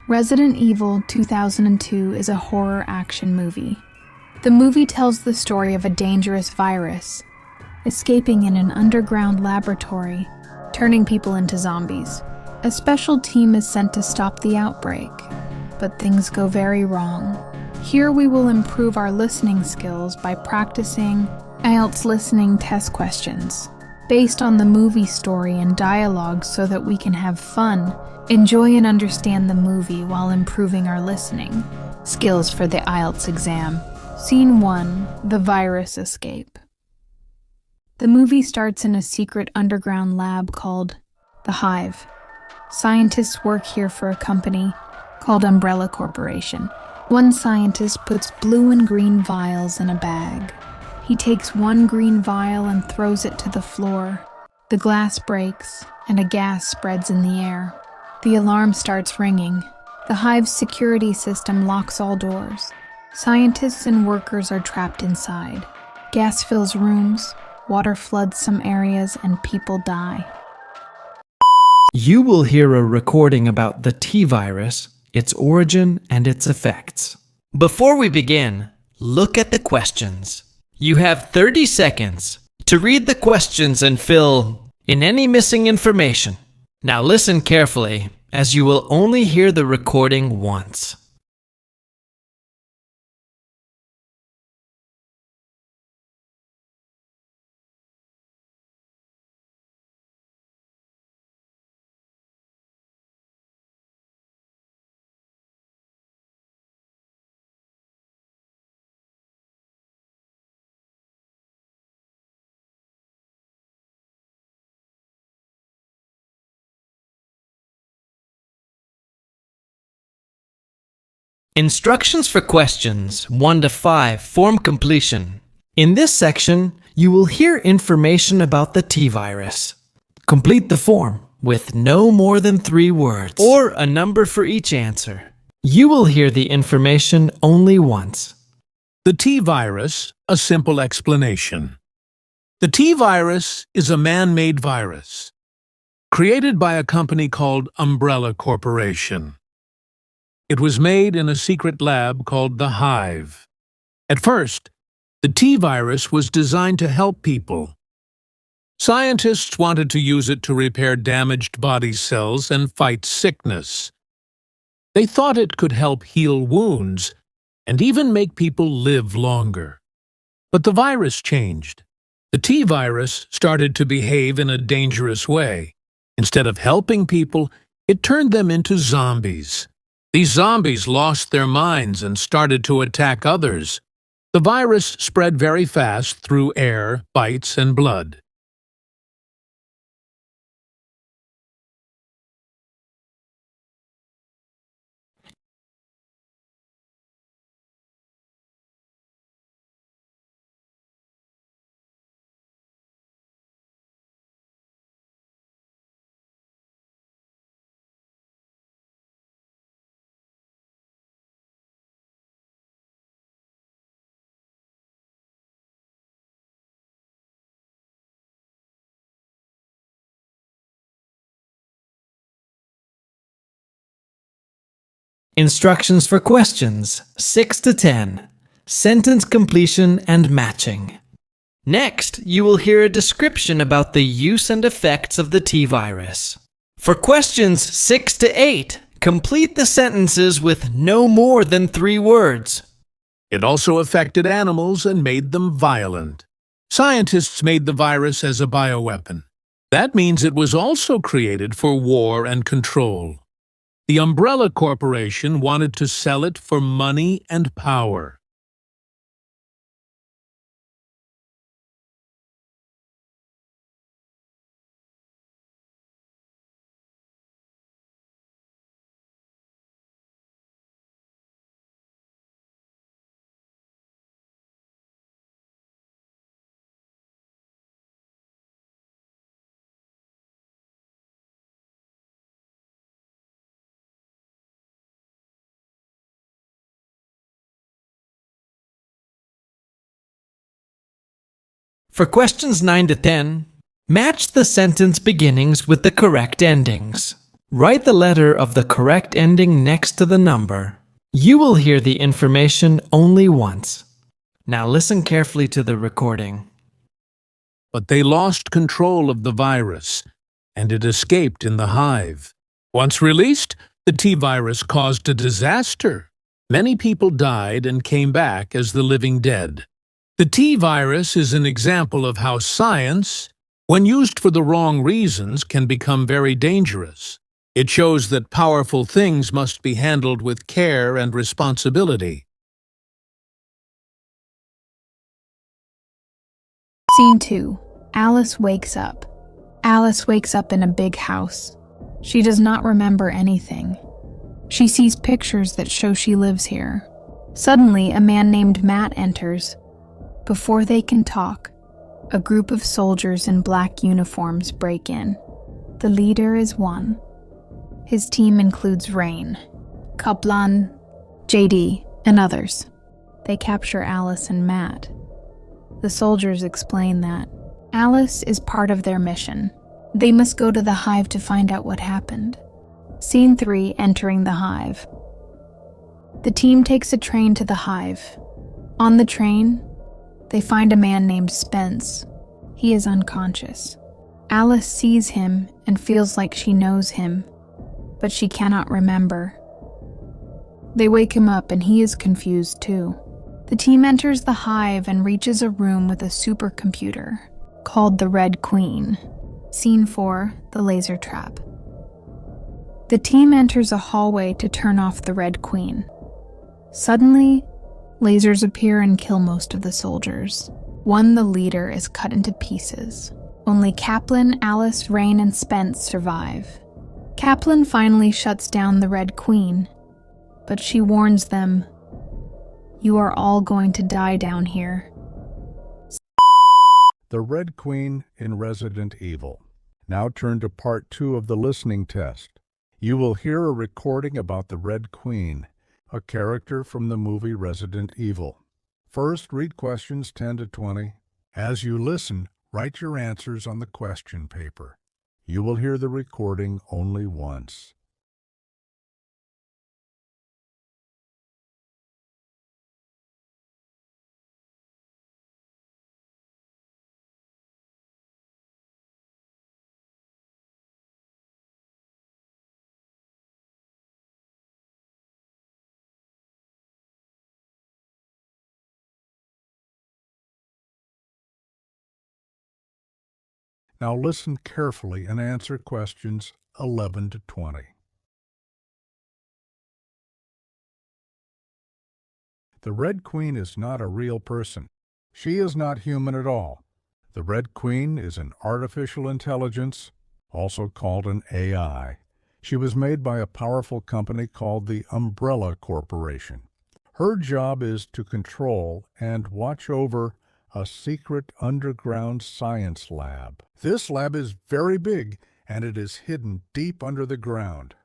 Resident Evil 2002 is a horror action movie. The movie tells the story of a dangerous virus escaping in an underground laboratory, turning people into zombies. A special team is sent to stop the outbreak, but things go very wrong. Here we will improve our listening skills by practicing IELTS listening test questions based on the movie story and dialogue so that we can have fun, enjoy and understand the movie while improving our listening skills for the IELTS exam. Scene 1. The virus escape. The movie starts in a secret underground lab called the Hive. Scientists work here for a company called Umbrella Corporation. One scientist puts blue and green vials in a bag. He takes one green vial and throws it to the floor. The glass breaks, and a gas spreads in the air. The alarm starts ringing. The Hive's security system locks all doors. Scientists and workers are trapped inside. Gas fills rooms, water floods some areas, and people die. You will hear a recording about the T-virus, its origin, and its effects. Before we begin, look at the questions. You have 30 seconds to read the questions and fill in any missing information. Now listen carefully, as you will only hear the recording once. Instructions for questions 1 to 5 form completion. In this section, you will hear information about the T-virus. Complete the form with no more than 3 words, or a number for each answer. You will hear the information only once. The T-virus, a simple explanation. The T-virus is a man-made virus created by a company called Umbrella Corporation. It was made in a secret lab called the Hive. At first, the T-virus was designed to help people. Scientists wanted to use it to repair damaged body cells and fight sickness. They thought it could help heal wounds and even make people live longer. But the virus changed. The T-virus started to behave in a dangerous way. Instead of helping people, it turned them into zombies. These zombies lost their minds and started to attack others. The virus spread very fast through air, bites, and blood. Instructions for questions 6 to 10. Sentence completion and matching. Next, you will hear a description about the use and effects of the T-virus. For questions 6 to 8, complete the sentences with no more than 3 words. It also affected animals and made them violent. Scientists made the virus as a bioweapon. That means it was also created for war and control. The Umbrella Corporation wanted to sell it for money and power. For questions 9 to 10, match the sentence beginnings with the correct endings. Write the letter of the correct ending next to the number. You will hear the information only once. Now listen carefully to the recording. But they lost control of the virus, and it escaped in the hive. Once released, the T-virus caused a disaster. Many people died and came back as the living dead. The T-virus is an example of how science, when used for the wrong reasons, can become very dangerous. It shows that powerful things must be handled with care and responsibility. Scene 2. Alice wakes up. Alice wakes up in a big house. She does not remember anything. She sees pictures that show she lives here. Suddenly, a man named Matt enters. Before they can talk, a group of soldiers in black uniforms break in. The leader is one. His team includes Rain, Kaplan, JD, and others. They capture Alice and Matt. The soldiers explain that Alice is part of their mission. They must go to the Hive to find out what happened. Scene 3, entering the Hive. The team takes a train to the Hive. On the train, they find a man named Spence. He is unconscious. Alice sees him and feels like she knows him, but she cannot remember. They wake him up and he is confused too. The team enters the Hive and reaches a room with a supercomputer called the Red Queen. Scene 4, the laser trap. The team enters a hallway to turn off the Red Queen. Suddenly, lasers appear and kill most of the soldiers. One, the leader, is cut into pieces. Only Kaplan, Alice, Rain, and Spence survive. Kaplan finally shuts down the Red Queen, but she warns them, "You are all going to die down here." The Red Queen in Resident Evil. Now turn to part 2 of the listening test. You will hear a recording about the Red Queen, a character from the movie Resident Evil. First, read questions 10 to 20. As you listen, write your answers on the question paper. You will hear the recording only once. Now listen carefully and answer questions 11 to 20. The Red Queen is not a real person. She is not human at all. The Red Queen is an artificial intelligence, also called an AI. She was made by a powerful company called the Umbrella Corporation. Her job is to control and watch over a secret underground science lab. This lab is very big, and it is hidden deep under the ground.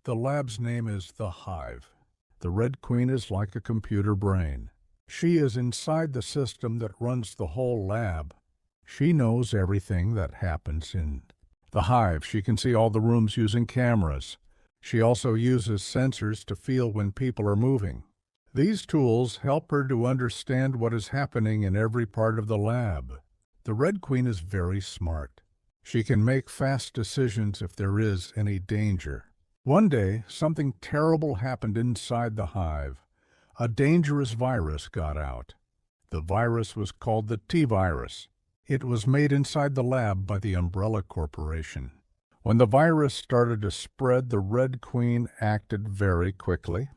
The lab's name is the Hive. The Red Queen is like a computer brain. She is inside the system that runs the whole lab. She knows everything that happens in the Hive. She can see all the rooms using cameras. She also uses sensors to feel when people are moving. These tools help her to understand what is happening in every part of the lab. The Red Queen is very smart. She can make fast decisions if there is any danger. One day, something terrible happened inside the Hive. A dangerous virus got out. The virus was called the T-virus. It was made inside the lab by the Umbrella Corporation. When the virus started to spread, the Red Queen acted very quickly.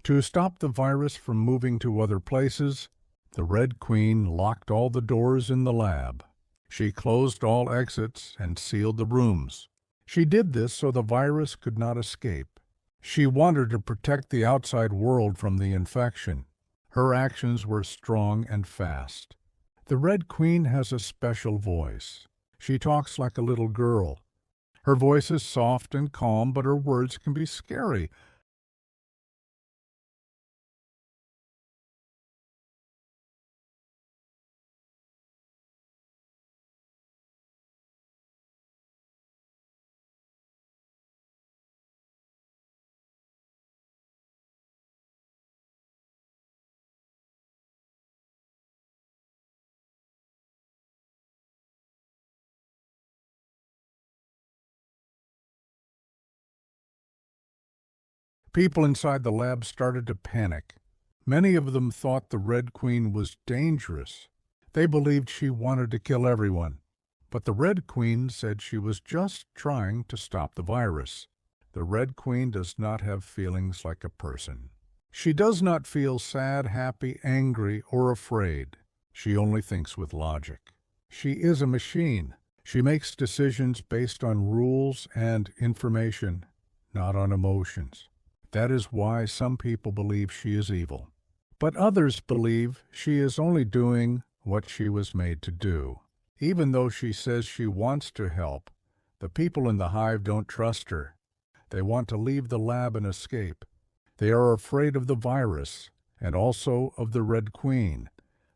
To stop the virus from moving to other places, the Red Queen locked all the doors in the lab. She closed all exits and sealed the rooms. She did this so the virus could not escape. She wanted to protect the outside world from the infection. Her actions were strong and fast. The Red Queen has a special voice. She talks like a little girl. Her voice is soft and calm, but her words can be scary. People inside the lab started to panic. Many of them thought the Red Queen was dangerous. They believed she wanted to kill everyone. But the Red Queen said she was just trying to stop the virus. The Red Queen does not have feelings like a person. She does not feel sad, happy, angry, or afraid. She only thinks with logic. She is a machine. She makes decisions based on rules and information, not on emotions. That is why some people believe she is evil. But others believe she is only doing what she was made to do. Even though she says she wants to help, the people in the hive don't trust her. They want to leave the lab and escape. They are afraid of the virus and also of the Red Queen.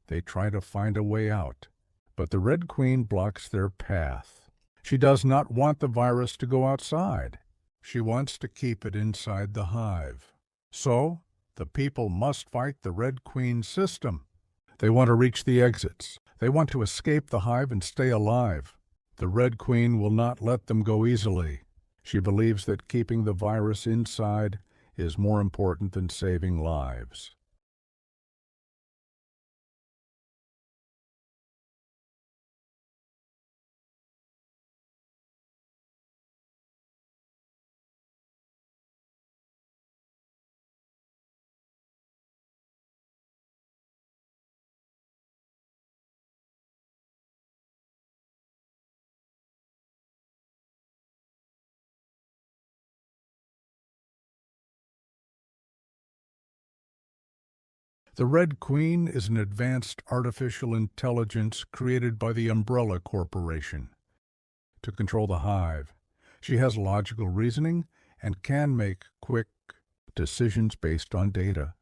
They try to find a way out, but the Red Queen blocks their path. She does not want the virus to go outside. She wants to keep it inside the hive. So, the people must fight the Red Queen system. They want to reach the exits. They want to escape the hive and stay alive. The Red Queen will not let them go easily. She believes that keeping the virus inside is more important than saving lives. The Red Queen is an advanced artificial intelligence created by the Umbrella Corporation to control the hive. She has logical reasoning and can make quick decisions based on data.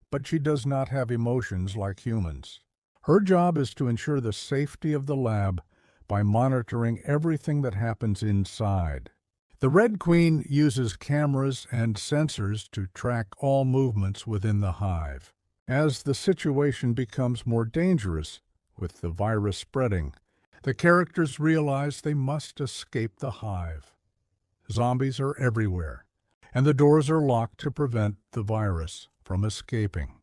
But she does not have emotions like humans. Her job is to ensure the safety of the lab by monitoring everything that happens inside. The Red Queen uses cameras and sensors to track all movements within the hive. As the situation becomes more dangerous, with the virus spreading, the characters realize they must escape the hive. Zombies are everywhere, and the doors are locked to prevent the virus from escaping.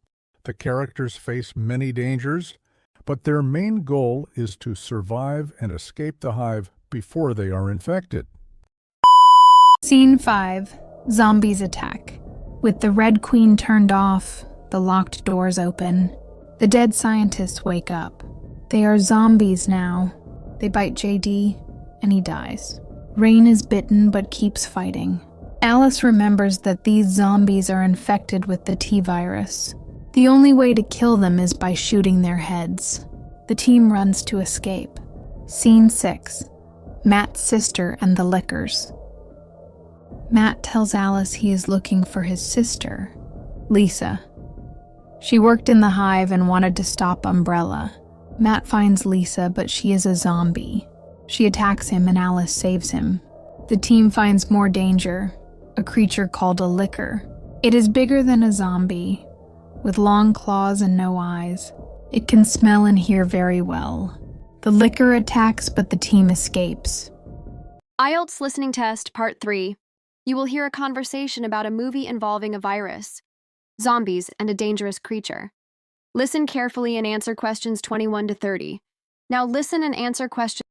The characters face many dangers, but their main goal is to survive and escape the hive before they are infected. Scene 5. Zombies attack. With the Red Queen turned off, the locked doors open. The dead scientists wake up. They are zombies now. They bite JD, and he dies. Rain is bitten but keeps fighting. Alice remembers that these zombies are infected with the T-virus. The only way to kill them is by shooting their heads. The team runs to escape. Scene 6. Matt's sister and the Lickers. Matt tells Alice he is looking for his sister, Lisa. She worked in the hive and wanted to stop Umbrella. Matt finds Lisa, but she is a zombie. She attacks him and Alice saves him. The team finds more danger, a creature called a licker. It is bigger than a zombie, with long claws and no eyes. It can smell and hear very well. The licker attacks, but the team escapes. IELTS Listening Test, Part 3. You will hear a conversation about a movie involving a virus, zombies, and a dangerous creature. Listen carefully and answer questions 21 to 30. Now listen and answer questions.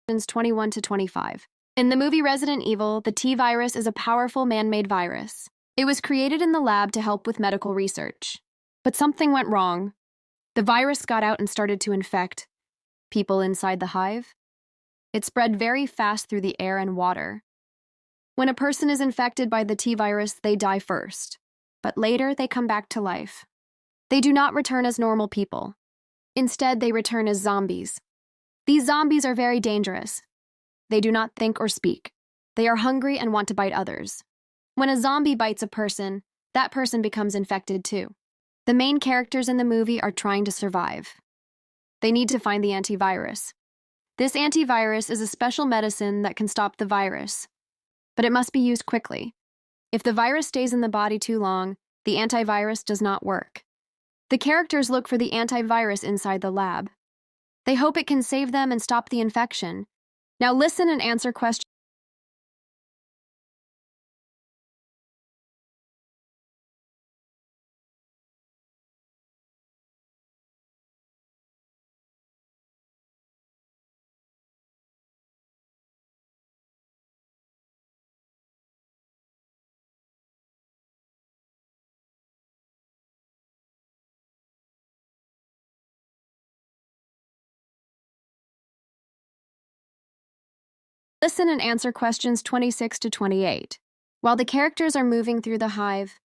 Questions 21 to 25. In the movie Resident Evil, the T-virus is a powerful man-made virus. It was created in the lab to help with medical research. But something went wrong. The virus got out and started to infect people inside the hive. It spread very fast through the air and water. When a person is infected by the T-virus, they die first, but later they come back to life. They do not return as normal people. Instead, they return as zombies. These zombies are very dangerous. They do not think or speak. They are hungry and want to bite others. When a zombie bites a person, that person becomes infected too. The main characters in the movie are trying to survive. They need to find the antivirus. This antivirus is a special medicine that can stop the virus, but it must be used quickly. If the virus stays in the body too long, the antivirus does not work. The characters look for the antivirus inside the lab. They hope it can save them and stop the infection. Now listen and answer questions. Listen and answer questions 26 to 28. While the characters are moving through the hive,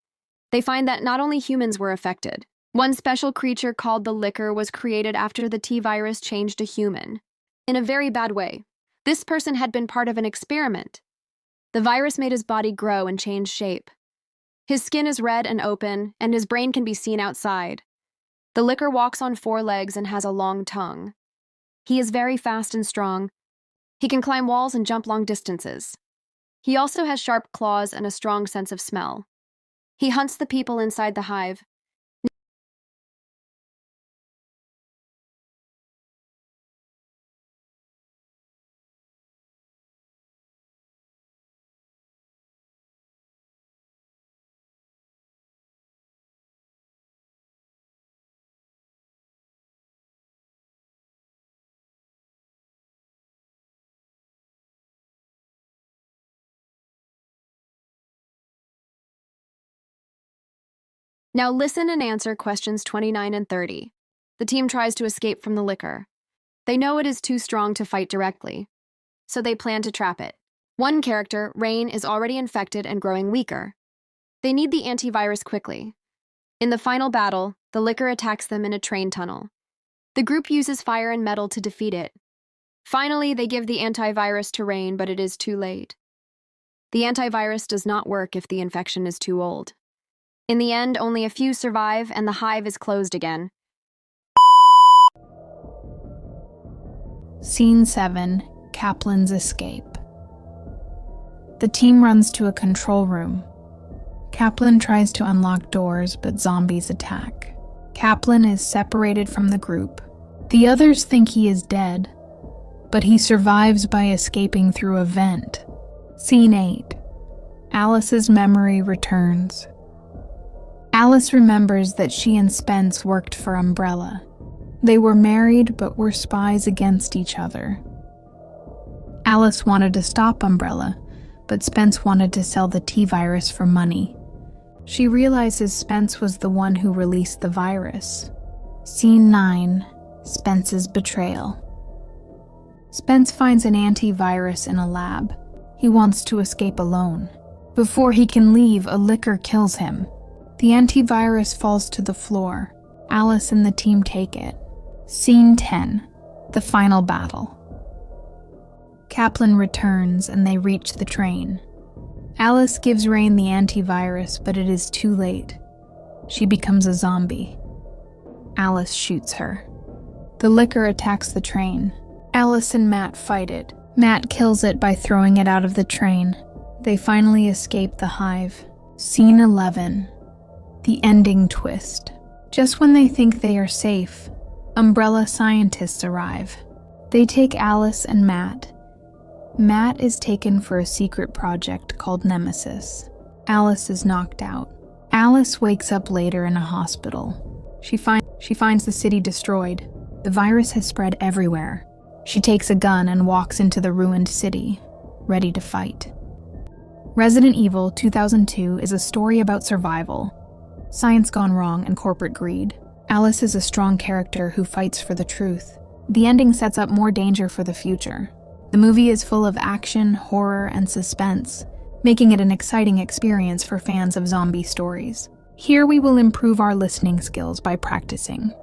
they find that not only humans were affected. One special creature called the licker was created after the T-virus changed a human. In a very bad way. This person had been part of an experiment. The virus made his body grow and change shape. His skin is red and open, and his brain can be seen outside. The licker walks on 4 legs and has a long tongue. He is very fast and strong. He can climb walls and jump long distances. He also has sharp claws and a strong sense of smell. He hunts the people inside the hive. Now listen and answer questions 29 and 30. The team tries to escape from the licker. They know it is too strong to fight directly, so they plan to trap it. One character, Rain, is already infected and growing weaker. They need the antivirus quickly. In the final battle, the licker attacks them in a train tunnel. The group uses fire and metal to defeat it. Finally, they give the antivirus to Rain, but it is too late. The antivirus does not work if the infection is too old. In the end, only a few survive, and the hive is closed again. Scene 7. Kaplan's escape. The team runs to a control room. Kaplan tries to unlock doors, but zombies attack. Kaplan is separated from the group. The others think he is dead, but he survives by escaping through a vent. Scene 8. Alice's memory returns. Alice remembers that she and Spence worked for Umbrella. They were married but were spies against each other. Alice wanted to stop Umbrella, but Spence wanted to sell the T-virus for money. She realizes Spence was the one who released the virus. Scene 9. Spence's betrayal. Spence finds an antivirus in a lab. He wants to escape alone. Before he can leave, a licker kills him. The antivirus falls to the floor. Alice and the team take it. Scene 10. The final battle. Kaplan returns and they reach the train. Alice gives Rain the antivirus, but it is too late. She becomes a zombie. Alice shoots her. The licker attacks the train. Alice and Matt fight it. Matt kills it by throwing it out of the train. They finally escape the hive. Scene 11. The ending twist. Just when they think they are safe, Umbrella scientists arrive. They take Alice and Matt. Matt is taken for a secret project called Nemesis. Alice is knocked out. Alice wakes up later in a hospital. She finds the city destroyed. The virus has spread everywhere. She takes a gun and walks into the ruined city, ready to fight. Resident Evil 2002 is a story about survival, science gone wrong, and corporate greed. Alice is a strong character who fights for the truth. The ending sets up more danger for the future. The movie is full of action, horror, and suspense, making it an exciting experience for fans of zombie stories. Here we will improve our listening skills by practicing.